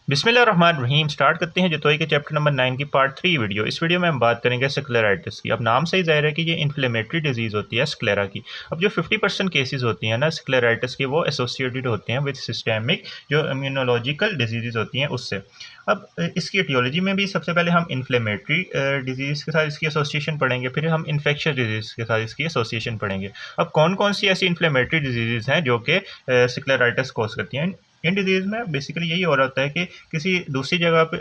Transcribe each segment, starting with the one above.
बिस्मिल्लाहिर्रहमानिर्रहीम। स्टार्ट करते हैं जतोई के चैप्टर नंबर 9 की पार्ट 3 वीडियो। इस वीडियो में हम बात करेंगे स्क्लेराइटिस की। अब नाम से ही ज़ाहिर है कि ये इन्फ्लेमेटरी डिजीज़ होती है स्क्लेरा की। अब जो 50% केसेस होती हैं ना स्क्लेराइटिस की, वो एसोसिएटेड होते हैं विद सिस्टेमिक जो इम्यूनोलॉजिकल डिजीज़ होती हैं उससे। अब इसकी एटियोलॉजी में भी सबसे पहले हम इन्फ्लेमेटरी डिजीज़ के साथ इसकी एसोसिएशन पढ़ेंगे, फिर हम इन्फेक्शियस डिजीज़ के साथ इसकी एसोसिएशन पढ़ेंगे। अब कौन कौन सी ऐसी इन्फ्लेमेटरी डिजीज़ हैं जो कि स्क्लेराइटिस कॉज करती हैं। इन डिजीज़ में बेसिकली यही हो रहा होता है कि किसी दूसरी जगह पे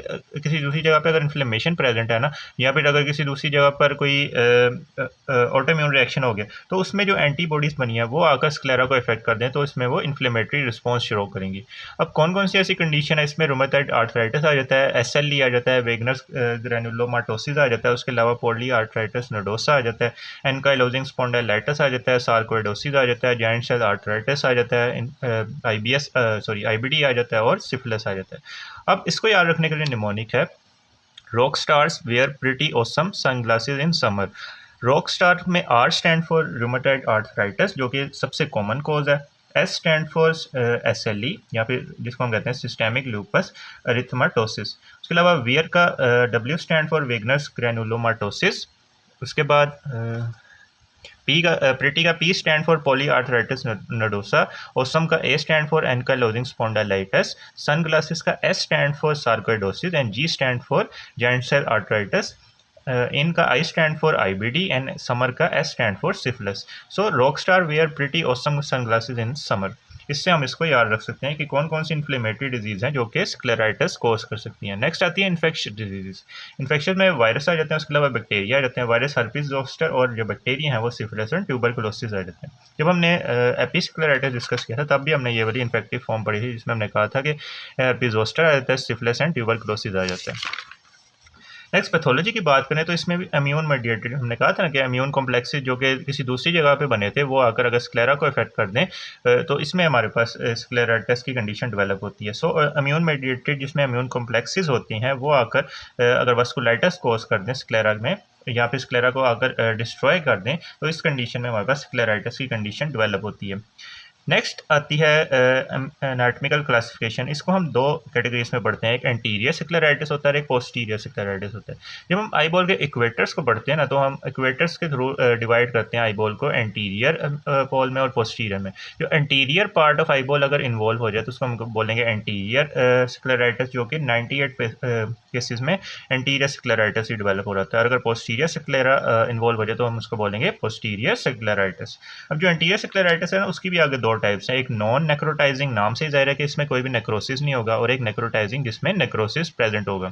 अगर इन्फ्लेमेशन प्रेजेंट है ना, या फिर अगर किसी दूसरी जगह पर कोई ऑटोइम्यून रिएक्शन हो गया, तो उसमें जो एंटीबॉडीज़ बनी है वो आकर स्क्लेरा को इफेक्ट कर दें, तो इसमें वो इन्फ्लेमेटरी रिस्पॉन्स शुरू करेंगी। अब कौन कौन सी ऐसी कंडीशन है, इसमें रूमेटॉइड आर्थराइटिस आ जाता है, SLE आ जाता है, वेगनर्स ग्रैनुलोमाटोसिस आ जाता है, उसके अलावा पॉली आर्थराइटिस नोडोसा आ जाता है, एनकाइलोजिंग स्पॉन्डिलाइटिस आ जाता है, सार्कोइडोसिस आ जाता है, जाइंट सेल आर्थराइटिस आ जाता है, IBD आ जाता है और सिफिलिस आ जाता है। अब इसको याद रखने के लिए निमोनिक है। Rock stars wear pretty awesome sunglasses in summer. Rock star में R stand for rheumatoid arthritis, जो कि सबसे कॉमन कॉज है। S स्टैंड फॉर SLE, या फिर जिसको हम कहते हैं सिस्टेमिक लूपस एरिथेमेटोसिस। उसके अलावा वियर का W stand for Wegener's granulomatosis. उसके बाद प्रिटी का P stand for poly arthritis nodosa. Awesome का A stand for ankylosing spondylitis. Sunglasses का S stand for sarcoidosis and G stand for giant cell arthritis. इनका I stand for IBD and summer का S stand for syphilis. So rock star wear pretty awesome sunglasses in summer. इससे हम इसको याद रख सकते हैं कि कौन कौन सी इन्फ्लेमेटरी डिजीज़ हैं जो कि स्क्लेराइटिस कोज कर सकती हैं। नेक्स्ट आती है इन्फेक्शियस डिजीज़। इन्फेक्शन में वायरस आ जाते हैं, उसके अलावा बैक्टीरिया आ जाते हैं। वायरस हर्पिस जोस्टर और जो बैक्टीरिया हैं वो सिफिलिस और ट्यूबरकुलोसिस आ जाते हैं। जब हमने एपिस्क्लेराइटिस डिस्कस किया था तब भी हमने ये वाली इन्फेक्टिव फॉर्म पढ़ी थी, जिसमें हमने कहा था कि हर्पिस जोस्टर आ जाता है, सिफिलिस एंड ट्यूबरकुलोसिस आ जाता है। नेक्स्ट पैथोलॉजी की बात करें तो इसमें भी इम्यून मेडिएटेड, हमने कहा था ना कि इम्यून कॉम्प्लेक्सेस जो कि किसी दूसरी जगह पे बने थे वो आकर अगर स्क्लेरा को इफेक्ट कर दें, तो इसमें हमारे पास स्क्लेराइटिस की कंडीशन डेवलप होती है। सो इम्यून मेडिएटेड जिसमें इम्यून कॉम्प्लेक्सेस होती हैं वो आकर अगर वास्कुलाइटिस कोज कर दें स्क्लेरा में, या फिर स्क्लेरा को अगर डिस्ट्रॉय कर दें, तो इस कंडीशन में हमारे पास स्क्लेराइटिस की कंडीशन डेवलप होती है। नेक्स्ट आती है एनाटॉमिकल क्लासिफिकेशन। इसको हम दो कैटेगरीज में पढ़ते हैं, एक एंटीरियर स्क्लेराइटिस होता है, एक पोस्टीरियर स्क्लेराइटिस होता है। जब हम आई बॉल के इक्वेटर्स को पढ़ते हैं ना, तो हम इक्वेटर्स के थ्रू डिवाइड करते हैं आई बॉल को एंटीरियर बॉल में और पोस्टीरियर में। जो anterior part of eye ball अगर इन्वॉल्व हो जाए तो उसको हम बोलेंगे एंटीरियर स्क्लेराइटिस, जो कि 98 केसेस में एंटीरियर स्क्लेराइटिस ही डेवलप हो रहा है। और अगर पोस्टीरियर स्क्लेरा इन्वॉल्व हो जाए तो हम उसको बोलेंगे पोस्टीरियर स्क्लेराइटिस। अब जो एंटीरियर स्क्लेराइटिस है ना, उसकी भी आगे दो टाइप्स हैं। एक नॉन नेक्रोटाइजिंग, नाम से ही जाहिर है कि इसमें कोई भी नेक्रोसिस नहीं होगा, और एक नेक्रोटाइजिंग जिसमें नेक्रोसिस प्रेजेंट होगा।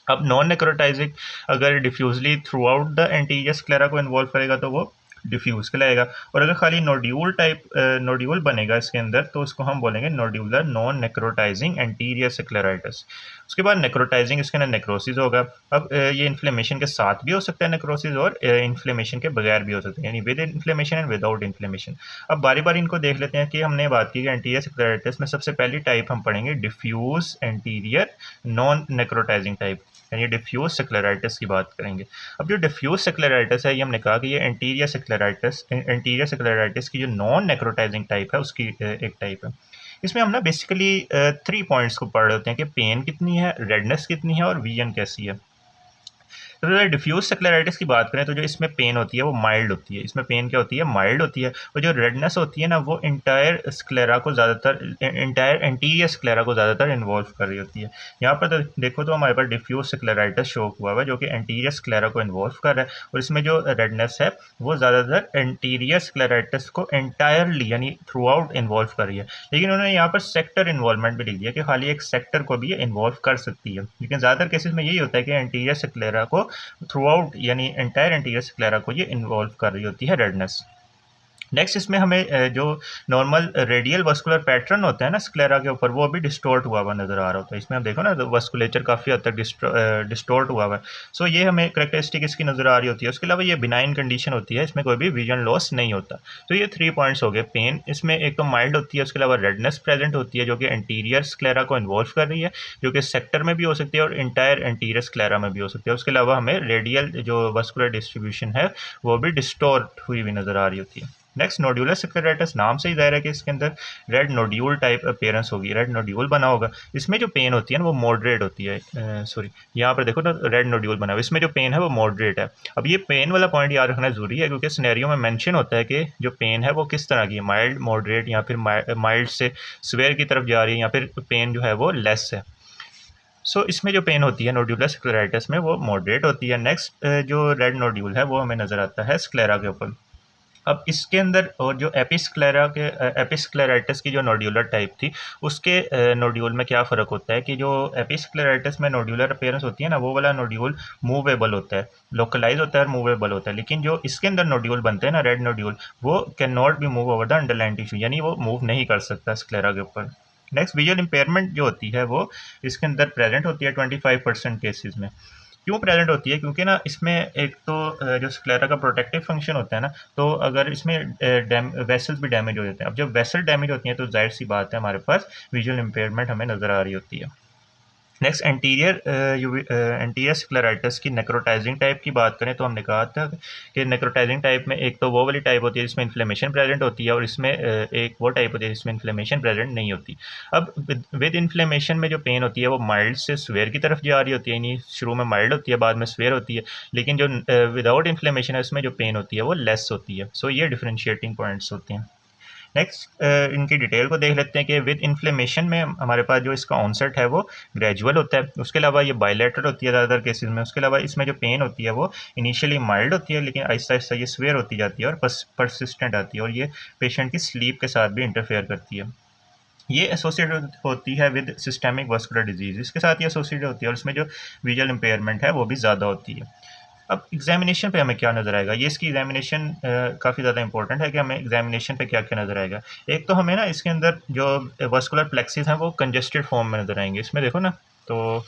अब नॉन नेक्रोटाइजिंग अगर डिफ्यूजली through out the anterior sclera को इन्वॉल्व करेगा तो वो डिफ्यूज कहलाएगा, और अगर खाली नोड्यूल बनेगा इसके अंदर तो उसको हम बोलेंगे nodular non necrotizing anterior scleritis. उसके बाद नेक्रोटाइजिंग, इसके अंदर नेक्रोसिस होगा। अब ये इन्फ्लेमेशन के साथ भी हो सकता है नेक्रोसिस, और इन्फ्लेमेशन के बगैर भी हो सकता है, यानी with inflammation and without inflammation. अब बारी बारी इनको देख लेते हैं कि हमने बात की एंटीरियर स्क्लेराइटिस में सबसे पहली टाइप हम पढ़ेंगे diffuse anterior non necrotizing type, यानी डिफ्यूज स्क्लेराइटिस की बात करेंगे। अब जो डिफ्यूज स्क्लेराइटिस है, ये हमने कहा कि ये एंटीरियर स्क्लेराइटिस की जो नॉन नेक्रोटाइजिंग टाइप है उसकी एक टाइप है। इसमें हम ना बेसिकली 3 पॉइंट्स को पढ़ रहे होते हैं कि पेन कितनी है, रेडनेस कितनी है और विजन कैसी है। तो अगर डिफ्यूज स्क्लेराइटिस की बात करें तो जो इसमें पेन होती है वो माइल्ड होती है। इसमें पेन क्या होती है, माइल्ड होती है। और जो रेडनेस होती है ना, वो इंटायर एंटीरियर स्क्लेरा को ज़्यादातर इन्वॉल्व कर रही होती है। यहाँ पर तो देखो तो हमारे पास डिफ्यूज स्क्लेराइटिस शो हुआ हुआ है जो कि एंटीरियर स्क्लेरा को इन्वॉल्व कर रहा है, और इसमें जो रेडनेस है वो ज़्यादातर एंटीरियर स्क्लेराइटिस को एंटायरली यानी थ्रू आउट इन्वॉल्व कर रही है। लेकिन उन्होंने यहाँ पर सेक्टर इन्वॉल्वमेंट भी लिख दिया कि खाली एक सेक्टर को भी ये इन्वॉल्व कर सकती है, लेकिन ज़्यादातर केसेस में यही होता है कि एंटीरियर स्क्लेरा को थ्रू आउट यानी एंटायर एंटीरियर स्क्लेरा को ये इन्वॉल्व कर रही होती है रेडनेस। नेक्स्ट इसमें हमें जो नॉर्मल रेडियल वस्कुलर पैटर्न होता है ना स्क्लेरा के ऊपर, वो भी डिस्टोर्ट हुआ हुआ नज़र आ रहा होता है। इसमें हम देखो ना, तो वस्कुलेचर काफ़ी हद तक डिस्टोर्ट हुआ हुआ है। सो ये हमें करेक्टरिस्टिक इसकी नज़र आ रही होती है। उसके अलावा ये बिनाइन कंडीशन होती है, इसमें कोई भी विजन लॉस नहीं होता। तो ये 3 पॉइंट्स हो गए। पेन इसमें एक तो माइल्ड होती है, उसके अलावा रेडनेस प्रेजेंट होती है जो कि एंटीरियर स्क्लेरा को इन्वॉल्व कर रही है, जो कि सेक्टर में भी हो सकती है और इंटायर एंटीरियर स्क्लेरा में भी हो सकती है। उसके अलावा हमें रेडियल जो वस्कुलर डिस्ट्रीब्यूशन है वो भी डिस्टोर्ट हुई हुई नज़र आ रही होती है। नेक्स्ट नोड्यूलर स्क्लेराइटिस, नाम से ही ज़ाहिर है कि इसके अंदर रेड नोड्यूल टाइप अपीयरेंस होगी, रेड नोड्यूल बना होगा। इसमें जो पेन होती है ना वो मॉडरेट होती है, सॉरी यहाँ पर देखो ना रेड नोड्यूल बना हुआ, इसमें जो पेन है वो मॉडरेट है। अब ये पेन वाला पॉइंट याद रखना ज़रूरी है क्योंकि सिनेरियो में मेंशन होता है कि जो पेन है वो किस तरह की है, माइल्ड, मॉडरेट या फिर माइल्ड से स्वेयर की तरफ जा रही है या फिर पेन जो है वो लेस है। इसमें जो पेन होती है नोड्यूलर स्क्लेराइटिस में वो मॉडरेट होती है। नेक्स्ट जो रेड नोड्यूल है वो हमें नज़र आता है स्क्लेरा के ऊपर। अब इसके अंदर और जो एपिस्क्लेरा के एपिस्क्लेराइटिस की जो नोड्यूलर टाइप थी उसके नोड्यूल में क्या फ़र्क होता है कि जो एपिस्क्लेराइटिस में नोड्यूलर अपीयरेंस होती है ना वो वाला नोड्यूल मूवेबल होता है, लोकलाइज होता है और मूवेबल होता है। लेकिन जो इसके अंदर नोड्यूल बनते हैं ना रेड नोड्यूल, वो can not be move over the underline tissue, यानी वो मूव नहीं कर सकता स्क्लेरा के ऊपर। नेक्स्ट विजुअल इम्पेयरमेंट जो होती है वो इसके अंदर प्रेजेंट होती है 25% केसेस में। क्यों प्रेजेंट होती है? क्योंकि ना इसमें एक तो जो स्क्लेरा का प्रोटेक्टिव फंक्शन होता है ना, तो अगर इसमें वेसल्स भी डैमेज हो जाते हैं। अब जब वेसल डैमेज होती हैं तो जाहिर सी बात है हमारे पास विजुअल इम्पेयरमेंट हमें नज़र आ रही होती है। नेक्स्ट एंटीरियर स्क्लेराइटिस की नेक्रोटाइजिंग टाइप की बात करें तो हमने कहा था कि नेक्रोटाइजिंग टाइप में एक तो वो वाली टाइप होती है जिसमें इन्फ्लेमेशन प्रेजेंट होती है और इसमें एक वो टाइप होती है जिसमें इन्फ्लेमेशन प्रेजेंट नहीं होती। अब विद इन्फ्लेमेशन में जो पेन होती है वो माइल्ड से स्वेयर की तरफ जा रही होती है, यानी शुरू में माइल्ड होती है बाद में स्वेयर होती है। लेकिन जो विदाउट इन्फ्लेमेशन है उसमें जो पेन होती है वो लेस होती है। ये डिफरेंशिएटिंग पॉइंट्स होते हैं। नेक्स्ट इनकी डिटेल को देख लेते हैं कि विद इन्फ्लेमेशन में हमारे पास जो इसका ऑनसेट है वो ग्रेजुअल होता है। उसके अलावा ये बायलैटरल होती है ज़्यादातर केसेस में। उसके अलावा इसमें जो पेन होती है वो इनिशियली माइल्ड होती है लेकिन आहिस्ता आहिस्ता ये स्वेयर होती जाती है और परसिस्टेंट आती है और ये पेशेंट की स्लीप के साथ भी इंटरफेयर करती है। ये एसोसिएटेड होती है विद सिस्टेमिक वास्कुलर डिजीज़, इसके साथ ये एसोसिएटेड होती है और इसमें जो विजुअल इम्पेयरमेंट है वो भी ज़्यादा होती है। अब एग्जामिनेशन पे हमें क्या नज़र आएगा, ये इसकी एग्जामिनेशन काफ़ी ज़्यादा इंपॉर्टेंट है कि हमें एग्जामिनेशन पे क्या क्या नज़र आएगा। एक तो हमें ना इसके अंदर जो वास्कुलर प्लेक्सिस हैं वो कंजेस्टेड फॉर्म में नज़र आएंगे। इसमें देखो ना, तो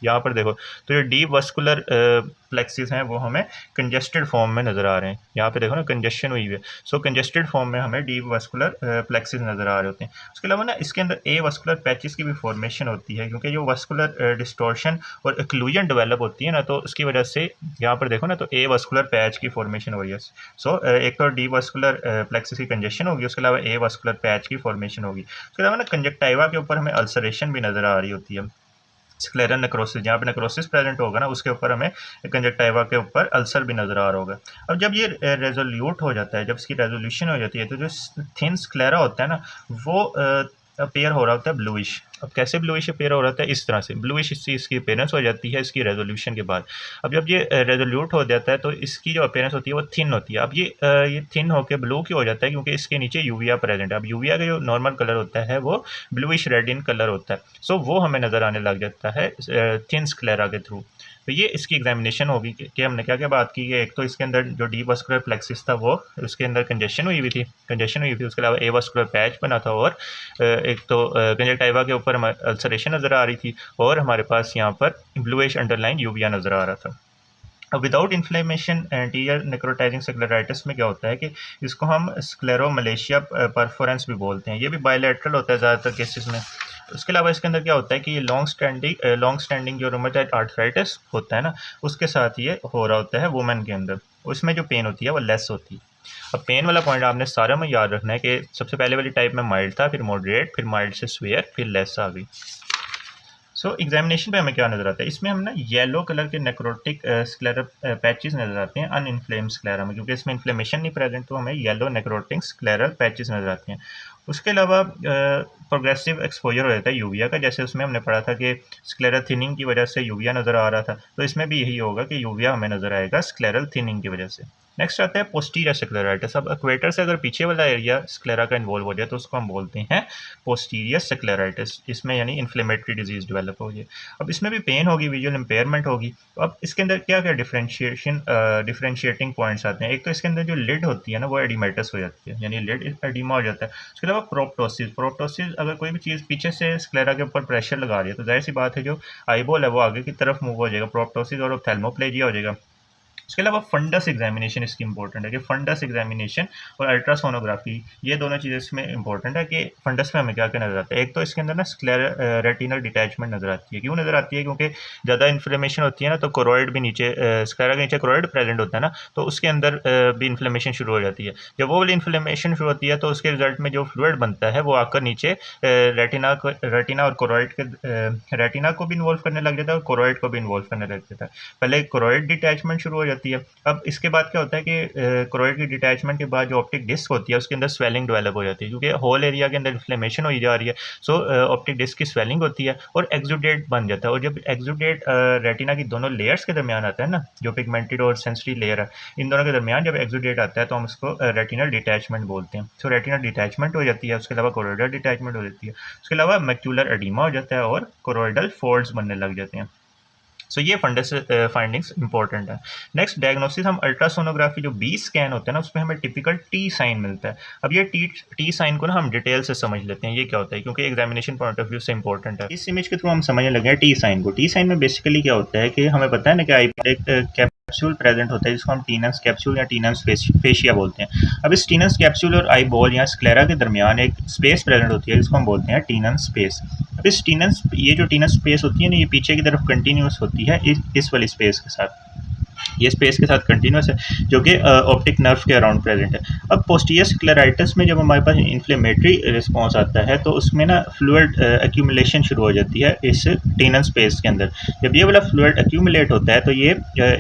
यहाँ पर देखो तो ये डीप वास्कुलर प्लेक्सिस हैं वो हमें कंजेस्टेड फॉर्म में नज़र आ रहे हैं। यहाँ पे देखो ना कंजेशन हुई हुई है। कंजेस्टेड फॉर्म में हमें डीप वास्कुलर प्लेक्सिस नज़र आ रहे होते हैं। उसके अलावा ना इसके अंदर ए वास्कुलर पैचेस की भी फॉर्मेशन होती है क्योंकि जो वास्कुलर डिस्टॉर्शन और एक्लूजन डेवलप होती है ना, तो उसकी वजह से यहाँ पर देखो ना तो ए वास्कुलर पैच की फॉर्मेशन हो रही है। एक तो डीप वास्कुलर प्लेक्सिस की कंजेशन होगी, उसके अलावा ए वास्कुलर पैच की फॉर्मेशन होगी। उसके अलावा ना कंजक्टाइवा के ऊपर हमें अल्सरेशन भी नज़र आ रही होती है। स्क्लेरल नेक्रोसिस, जहाँ पे नेक्रोसिस प्रेजेंट होगा ना उसके ऊपर हमें कंजक्टाइवा के ऊपर अल्सर भी नज़र आ रहा होगा। अब जब ये रेजोल्यूट हो जाता है, जब इसकी रेजोल्यूशन हो जाती है तो जो थिन स्क्लेरा होता है ना वो अपेयर हो रहा होता है ब्लूइश। अब कैसे ब्लूइश अपेयर हो रहा होता है? इस तरह से ब्लूइश इसकी अपेयरेंस हो जाती है इसकी रेजोल्यूशन के बाद। अब जब ये रेजोल्यूट हो जाता है तो इसकी जो अपेयरेंस होती है वो थिन होती है। अब ये थिन होकर ब्लू क्यों हो जाता है? क्योंकि इसके नीचे यूविया प्रेजेंट है। अब यूविया का जो नॉर्मल कलर होता है वो ब्लूइश रेड इन कलर होता है। वो हमें नज़र आने लग जाता है थिन स्क्लेरा के थ्रू। तो ये इसकी एग्जामिनेशन होगी कि हमने क्या क्या बात की है। एक तो इसके अंदर जो डीप वास्कुलर प्लेक्सिस था वो उसके अंदर कंजेशन हुई थी। उसके अलावा ए वास्कुलर पैच बना था और एक तो कंजक्टाइवा के ऊपर अल्सरेशन नज़र आ रही थी और हमारे पास यहाँ पर ब्लूइश अंडरलाइन यूविया नज़र आ रहा था। अब without inflammation anterior necrotizing scleritis में क्या होता है कि इसको हम स्क्लेरोमलेशिया परफोरेंस भी बोलते हैं। ये भी बायलैटरल होता है ज़्यादातर केसेस में। उसके अलावा इसके अंदर क्या होता है कि ये लॉन्ग स्टैंडिंग जो रूमेटॉइड आर्थराइटिस होता है ना उसके साथ ये हो रहा होता है वुमेन के अंदर। उसमें जो पेन होती है वो लेस होती है। अब पेन वाला पॉइंट आपने सारा में याद रखना है कि सबसे पहले वाली टाइप में माइल्ड था, फिर मॉडरेट, फिर माइल्ड से स्वेयर, फिर लेस आ गई। एग्जामिनेशन पे हमें क्या नज़र आता है? इसमें हम ना येलो कलर के नेक्रोटिक स्क्लेरा पैचेस नज़र आते हैं अनइन्फ्लेम्ड स्क्लेरा में, क्योंकि इसमें इन्फ्लेमेशन नहीं प्रेजेंट तो हमें येलो नेक्रोटिक स्क्लेरल पैचेस नज़र आते हैं। उसके अलावा प्रोग्रेसिव एक्सपोजर हो जाता है यूविया का, जैसे उसमें हमने पढ़ा था कि स्क्लेरल थिनिंग की वजह से यूविया नज़र आ रहा था, तो इसमें भी यही होगा कि यूविया हमें नज़र आएगा स्क्लेरल थिनिंग की वजह से। नेक्स्ट आता है पोस्टीरियर स्क्लेराइटिस। अब इक्वेटर से अगर पीछे वाला एरिया स्क्लेरा का इन्वॉल्व हो जाए तो उसको हम बोलते हैं पोस्टीरियर स्क्लेराइटिस। इसमें यानी इन्फ्लेमेटरी डिजीज डेवलप हो जाए। अब इसमें भी पेन होगी, विजुअल इम्पेयरमेंट होगी। तो अब इसके अंदर क्या क्या डिफरेंशिएटिंग पॉइंट्स आते हैं? एक तो इसके अंदर जो लिड होती है ना वो एडिमेटस हो जाती है, यानी लिड एडिमा हो जाता है। उसके अलावा प्रोप्टोसिस अगर कोई भी चीज़ पीछे से स्क्लेरा के ऊपर प्रेशर लगा रही है तो जाहिर सी बात है जो आईबॉल है वो आगे की तरफ मूव हो जाएगा, प्रोप्टोसिस और ऑप्थेल्मोप्लेजिया हो जाएगा। इसके अलावा फंडस एग्जामिनेशन इसकी इंपॉर्टेंट है कि फंडस एग्जामिनेशन और अल्ट्रासोनोग्राफी, ये दोनों चीज़ें इसमें इंपॉर्टेंट है कि फंडस में हमें क्या क्या नजर आता है। एक तो इसके अंदर ना रेटिनल डिटैचमेंट नजर आती है। क्यों नजर आती है? क्योंकि ज़्यादा इन्फ्लेमेशन होती है ना, तो कोरोइड भी नीचे, स्क्लेरा के नीचे कोरोइड प्रेजेंट होता है ना, तो उसके अंदर भी इन्फ्लेमेशन शुरू हो जाती है। जब वो वाली इन्फ्लेमेशन शुरू होती है तो उसके रिजल्ट में जो फ्लूइड बनता है वो आकर नीचे रेटिना और कोरोइड के, रेटिना को भी इन्वॉल्व करने लग जाता है और कोरोइड को भी इन्वॉल्व करने लग जाता है। पहले कोरोइड डिटैचमेंट शुरू हो जाती है। अब इसके बाद क्या होता है कि कोरोइड की डिटैचमेंट के बाद जो ऑप्टिक डिस्क होती है उसके अंदर स्वेलिंग डेवलप हो जाती है, क्योंकि होल एरिया के अंदर इन्फ्लेमेशन हो जा रही है। सो ऑप्टिक डिस्क की स्वेलिंग होती है और एक्सुडेट बन जाता है। और जब एक्सुडेट रेटिना की दोनों लेयर्स के दरमियान आता है ना, जो पिगमेंटेड और सेंसरी लेयर है, इन दोनों के दरमियान जब एक्सुडेट आता है तो हम उसको रेटिनल डिटैचमेंट बोलते हैं। सो रेटिनल डिटैचमेंट हो जाती है। उसके अलावा कोरोइडल डिटैचमेंट हो जाती है। उसके अलावा मैक्यूलर एडिमा हो जाता है और कोरोइडल फोल्ड्स बनने लग जाते हैं। सो ये फंडस फाइंडिंग्स इंपॉर्टेंट है। नेक्स्ट डायग्नोसिस, हम अल्ट्रासोनोग्राफी जो बी स्कैन होता है ना, उसमें हमें टिपिकल टी साइन मिलता है। अब ये टी साइन को ना हम डिटेल से समझ लेते हैं ये क्या होता है, क्योंकि एग्जामिनेशन पॉइंट ऑफ व्यू से इंपॉर्टेंट है। इस इमेज के थ्रू हम समझने लगे हैं टी साइन को। टी साइन में बेसिकली क्या होता है कि हमें पता है ना कि आई पर एक कैप्सूल प्रेजेंट होता है जिसको हम टीनस कैप्सूल या टीनस फेशिया बोलते हैं। अब इस टीनस कैप्सूल और आई बॉल या स्क्लेरा के दरमियान एक स्पेस प्रेजेंट होती है जिसको हम बोलते हैं टीनस स्पेस। अब इस टीनस, ये जो टीनस स्पेस होती है ना, ये पीछे की तरफ कंटिन्यूस होती है इस वाली स्पेस के साथ। ये स्पेस के साथ कंटिन्यूस है, जो कि ऑप्टिक नर्व के अराउंड प्रेजेंट है। अब पोस्टीरियर स्क्लेराइटिस में जब हमारे पास इन्फ्लेमेटरी रिस्पॉन्स आता है तो उसमें ना फ्लूइड एक्यूमुलेशन शुरू हो जाती है इस टीनल स्पेस के अंदर। जब ये वाला फ्लूइड एक्यूमुलेट होता है तो ये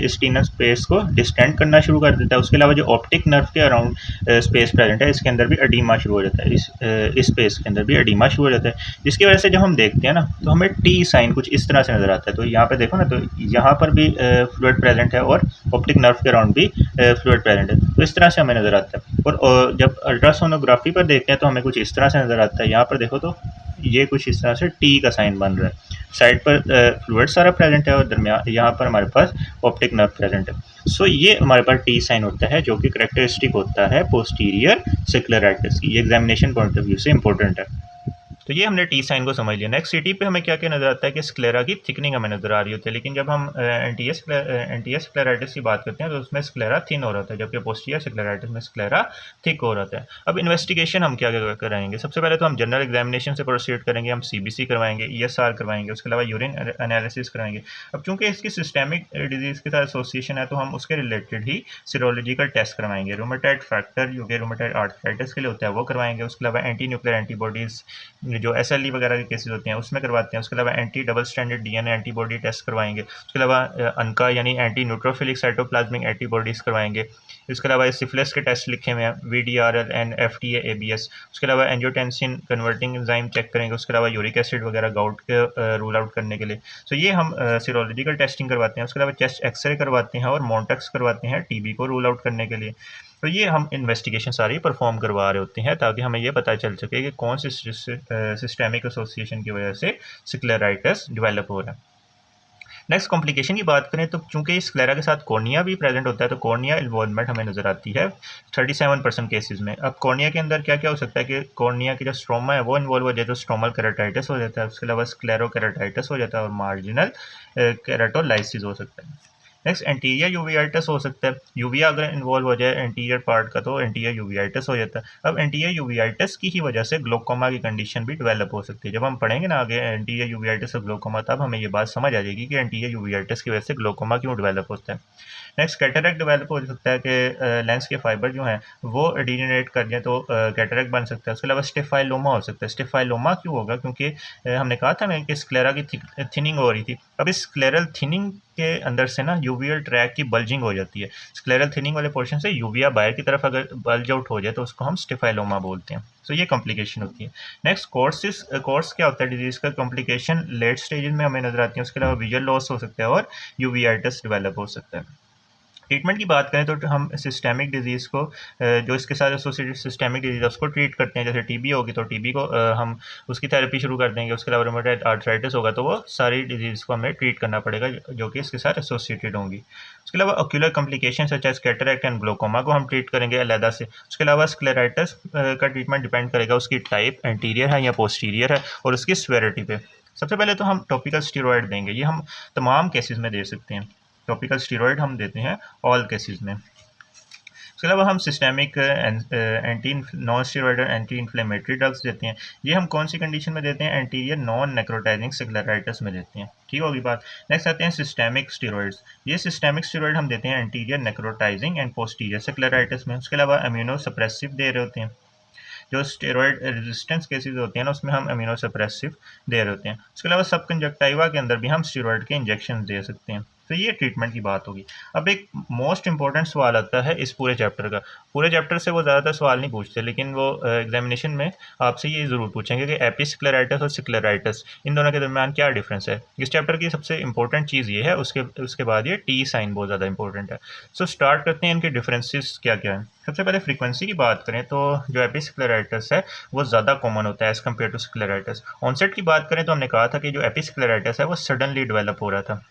इस टीनल स्पेस को डिस्टेंड करना शुरू कर देता है। उसके अलावा जो ऑप्टिक नर्व के अराउंड स्पेस प्रेजेंट है, इसके अंदर भी एडीमा शुरू हो जाता है। इस स्पेस के अंदर भी एडीमा शुरू हो जाता है, जिसकी वजह से जब हम देखते हैं ना तो हमें टी साइन कुछ इस तरह से नजर आता है। तो यहाँ पे देखो ना, तो यहाँ पर भी फ्लूइड प्रेजेंट है और ऑप्टिक नर्व के अराउंड भी फ्लूइड प्रेजेंट है। तो इस तरह से हमें नजर आता है। और जब अल्ट्रासोनोग्राफी पर देखते हैं तो हमें कुछ इस तरह से नजर आता है। यहाँ पर देखो तो ये कुछ इस तरह से टी का साइन बन रहा है। साइड पर फ्लूइड सारा प्रेजेंट है और दरमियान यहाँ पर हमारे पास ऑप्टिक नर्व प्रेजेंट है। सो ये हमारे पास टी साइन होता है, जो कि करेक्टरिस्टिक होता है पोस्टीरियर स्क्लेराइटिस की। ये एग्जामिनेशन पॉइंट ऑफ व्यू से इंपॉर्टेंट है। तो ये हमने टी साइन को समझ लिया। नेक्स्ट सिटी पे हमें क्या क्या नजर आता है कि स्क्लेरा की थिकनिंग हमें नजर आ रही होती है। लेकिन जब हम एंटीएस स्क्लेराइटिस की बात करते हैं तो उसमें स्क्लेरा थिन हो रहा था, जबकि पोस्टीरियर स्क्लेराइटिस में स्क्लेरा थिक हो रहा था। अब इन्वेस्टिगेशन हम क्या क्या कराएंगे? सबसे पहले तो हम जनरल एग्जामिनेशन से प्रोसीड करेंगे। हम सीबीसी करवाएंगे, ईएसआर करवाएंगे, उसके अलावा यूरिन एनालिसिस कराएंगे। अब चूंकि इसकी सिस्टेमिक डिजीज के साथ एसोसिएशन है तो हम उसके रिलेटेड ही सीरोलॉजिकल टेस्ट करवाएंगे। रूमेटाइड फैक्टर जो कि रूमेटाइड आर्थराइटिस के लिए होता है वो करवाएंगे। उसके अलावा एंटी न्यूक्लियर एंटीबॉडीज जो एसएलई वगैरह के केसेस होते हैं उसमें करवाते हैं। उसके अलावा anti double standard DNA antibody test करवाएंगे। उसके अलावा अनका यानी एंटी न्यूट्रोफिलिक साइटोप्लाज्मिक एंटीबॉडीज करवाएंगे। इसके अलावा सिफिलिस के टेस्ट लिखे हुए हैं, वीडीआरएल एंड एफटीए एबीएस। उसके अलावा एंजियोटेंसिन कन्वर्टिंग एंजाइम चेक करेंगे। उसके अलावा यूरिक एसिड वगैरह गाउट के रूल आउट करने के लिए। तो ये हम सीरोलॉजिकल टेस्टिंग करवाते हैं। उसके अलावा चेस्ट एक्सरे करवाते हैं और मोन्टेक्स करवाते हैं टीबी को रूल आउट करने के लिए। तो ये हम इन्वेस्टिगेशन सारी परफॉर्म करवा रहे होते हैं ताकि हमें ये पता चल सके कि कौन सी सिस्टेमिक एसोसिएशन की वजह से स्क्लेराइटिस डेवलप हो रहा है। नेक्स्ट कॉम्प्लिकेशन की बात करें तो चूंकि स्क्लेरा के साथ कॉर्निया भी प्रेजेंट होता है तो कॉर्निया इन्वॉल्वमेंट हमें नजर आती है 37% केसेस में। अब कॉर्निया के अंदर क्या क्या हो सकता है कि कॉर्निया की जो स्ट्रोमा है वो इन्वॉल्व हो जाए तो स्ट्रोमल केराटाइटिस हो जाता है। उसके अलावा स्क्लेरोकेराटाइटिस हो जाता है और मार्जिनल केराटोलाइसिस हो सकता है। नेक्स्ट एंटीरियर यूवीआइटिस हो सकता है। यूविया अगर इन्वॉल्व हो जाए एंटीरियर पार्ट का तो एंटीरियर यूवीआइटिस हो जाता है। अब एंटीरियर यूवीआइटिस की ही वजह से ग्लोकोमा की कंडीशन भी डेवलप हो सकती है। जब हम पढ़ेंगे ना आगे एंटीरियर यूवीआइटिस और ग्लोकोमा, तब हमें ये बात समझ आ जाएगी कि एंटीरियर यूवीआइटिस की वजह से ग्लोकोमा क्यों डेवलप होता है। नेक्स्ट कैटरेक्ट डेवलप हो सकता है कि लेंस के फाइबर जो हैं वो डिजेनरेट कर जाए तो कैटरेक्ट बन सकता है। उसके अलावा स्टेफाइलोमा हो सकता है। स्टेफाइलोमा क्यों होगा? क्योंकि हमने कहा था ना कि स्क्लेरा की थिनिंग हो रही थी। अब इस स्क्लेरल थिनिंग के अंदर से ना यूवियल ट्रैक की बल्जिंग हो जाती है। स्क्लेरल थिनिंग वाले पोर्शन से यूविया बाहर की तरफ अगर बल्ज आउट हो जाए तो उसको हम स्टेफाइलोमा बोलते हैं। तो ये कॉम्प्लिकेशन होती है। नेक्स्ट कोर्स क्या होता है डिजीज का? कॉम्प्लिकेशन लेट स्टेज में हमें नजर आती है। उसके अलावा विजुअल लॉस हो सकता है और यूवीआइटिस डेवलप हो सकता है। ट्रीटमेंट की बात करें तो हम सिस्टेमिक डिजीज़ को जो इसके साथ एसोसिएटेड सिस्टेमिक डिजीज है उसको ट्रीट करते हैं। जैसे टीबी होगी तो टीबी को हम उसकी थेरेपी शुरू कर देंगे। उसके अलावा रूमेटॉइड आर्थराइटिस होगा तो वो सारी डिजीज़ को हमें ट्रीट करना पड़ेगा जो कि इसके साथ एसोसिएटेड होंगी। उसके अलावा ocular complication such as cataract and glaucoma को हम ट्रीट करेंगे अलहदा से। उसके अलावा स्क्लेराइटिस का ट्रीटमेंट डिपेंड करेगा उसकी टाइप, एंटीरियर है या पोस्टीरियर है, और उसकी स्वेरिटी पे। सबसे पहले तो हम टॉपिकल स्टीरॉयड देंगे। ये हम तमाम केसेस में दे सकते हैं। टॉपिकल स्टीरॉयड हम देते हैं ऑल केसेस में। उसके अलावा हम systemic anti non steroidal anti inflammatory drugs देते हैं। ये हम कौन सी कंडीशन में देते हैं? एंटीरियर नॉन नेक्रोटाइजिंग स्क्लेराइटिस में देते हैं। ठीक होगी बात। नेक्स्ट आते हैं सिस्टेमिक स्टीरॉयड्स। ये सिस्टेमिक स्टीरॉयड हम देते हैं anterior necrotizing and posterior scleritis में। उसके अलावा इम्यूनो सप्रेसिव दे रहे होते हैं। जो स्टेरॉयड रेजिस्टेंस केसेस होते हैं ना, उसमें हम इम्यूनो सप्रेसिव दे रहे होते हैं। उसके अलावा सब कंजक्टाइवा के अंदर भी हम स्टेरॉयड के इंजेक्शन दे सकते हैं। तो ये ट्रीटमेंट की बात होगी। अब एक मोस्ट इंपॉर्टेंट सवाल आता है इस पूरे चैप्टर का। पूरे चैप्टर से वो ज़्यादातर सवाल नहीं पूछते, लेकिन वो एग्जामिनेशन में आपसे ये ज़रूर पूछेंगे कि एपिस्क्लेराइटिस और स्क्लेराइटिस इन दोनों के दरमियान क्या डिफरेंस है। इस चैप्टर की सबसे इंपॉर्टेंट चीज़ ये है। उसके बाद ये टी साइन बहुत ज़्यादा इंपॉर्टेंट है। सो स्टार्ट करते हैं इनके डिफरेंसेस क्या क्या हैं। सबसे पहले फ्रीक्वेंसी की बात करें तो जो एपिस्क्लेराइटिस है वो ज़्यादा कॉमन होता है as compare to scleritis. Onset की बात करें तो हमने कहा था कि जो एपिस्क्लेराइटिस है वो सडनली डेवलप हो रहा था,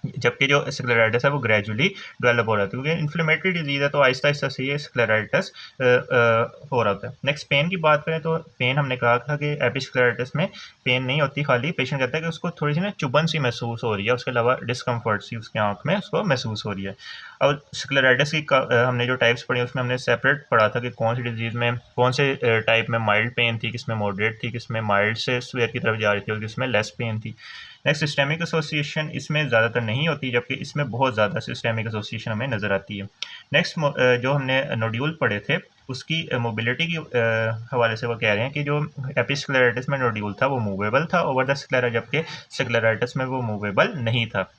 जबकि जो स्क्लेराइटिस है वो ग्रेजुअली डेवलप हो रहा था, क्योंकि इन्फ्लेमेटरी डिजीज़ है तो आहिस्ता आहिस्ता से ये स्क्लेराइटिस हो रहा था। नेक्स्ट पेन की बात करें तो पेन हमने कहा था कि एपिस्क्लेराइटिस में पेन नहीं होती, खाली पेशेंट कहता है कि उसको थोड़ी सी ना चुभन सी महसूस हो रही है, उसके अलावा डिस्कम्फर्ट सी उसके आँख में उसको महसूस हो रही है। और स्क्लेराइटिस की हमने जो टाइप्स पढ़ी उसमें हमने सेपरेट पढ़ा था कि कौन सी डिजीज़ में कौन से टाइप में माइल्ड पेन थी, किसमें मॉडरेट थी, किसमें माइल्ड से स्वेयर की तरफ जा रही थी और किसमें लेस पेन थी। नेक्स्ट सिस्टेमिक एसोसिएशन इसमें ज़्यादातर नहीं होती, जबकि इसमें बहुत ज़्यादा सिस्टेमिक एसोसिएशन हमें नज़र आती है। नेक्स्ट जो हमने नोड्यूल पढ़े थे उसकी मोबिलिटी की हवाले से वो कह रहे हैं कि जो एपिस्क्लेराइटिस में नोड्यूल था वो मूवेबल था ओवर द स्क्लेरा, जबकि स्क्लेराइटिस में वो मूवेबल नहीं था।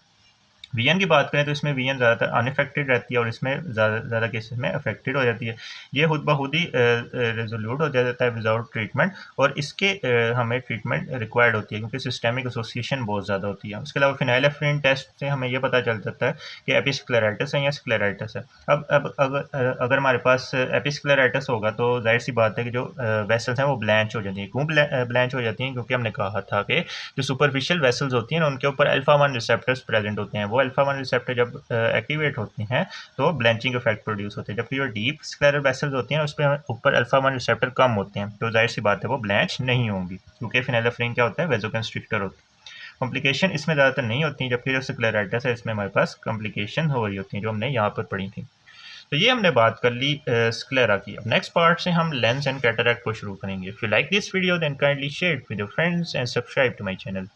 वीएन की बात करें तो इसमें वीएन ज़्यादातर अनइफेक्टेड रहती है और इसमें ज़्यादा केसेस में अफेक्टेड हो जाती है। ये खुद ब खुद ही रेजोल्यूट हो जाता है विदाउट ट्रीटमेंट, और इसके हमें ट्रीटमेंट रिक्वायर्ड होती है क्योंकि सिस्टेमिक एसोसिएशन बहुत ज़्यादा होती है। उसके अलावा फिनाइलेफ्रिन टेस्ट से हमें ये पता चल जाता है कि एपिस्क्लेराइटिस है या स्क्लेराइटिस है। अब अगर हमारे पास एपिस्क्लेराइटिस होगा तो जाहिर सी बात है कि जो वेसल्स हैं वो ब्लैंच हो जाती हैं। क्यों ब्लैंच हो जाती हैं? क्योंकि हमने कहा था कि जो सुपरफिशियल वेसल्स होती हैं ना उनके ऊपर अल्फा-1 रिसेप्टर्स प्रेजेंट होते हैं। वो अल्फा-1 रिसेप्टर जब एक्टिवेट होते हैं तो ब्लैंचिंग इफेक्ट प्रोड्यूस होते हैं, जबकि जो डीप स्क्लेरल वेसल्स होती हैं उस पर ऊपर अल्फा-1 रिसेप्टर कम होते हैं, तो जाहिर सी बात है वो ब्लैंच नहीं होंगी, क्योंकि फिनाइलेफ्रिन क्या होता है? वेसोकंस्ट्रिक्टर होता है। कॉम्प्लिकेशन इसमें ज़्यादातर नहीं होती, जबकि जो स्क्लेराइटिस है इसमें हमारे पास कॉम्प्लिकेशन हो रही होती हैं, जो हमने यहाँ पर पढ़ी थी। तो ये हमने बात कर ली स्क्लेरा की। अब नेक्स्ट पार्ट से हम लेंस एंड कैटरैक्ट को शुरू करेंगे। If you like this video then kindly share it with your friends and subscribe to my channel.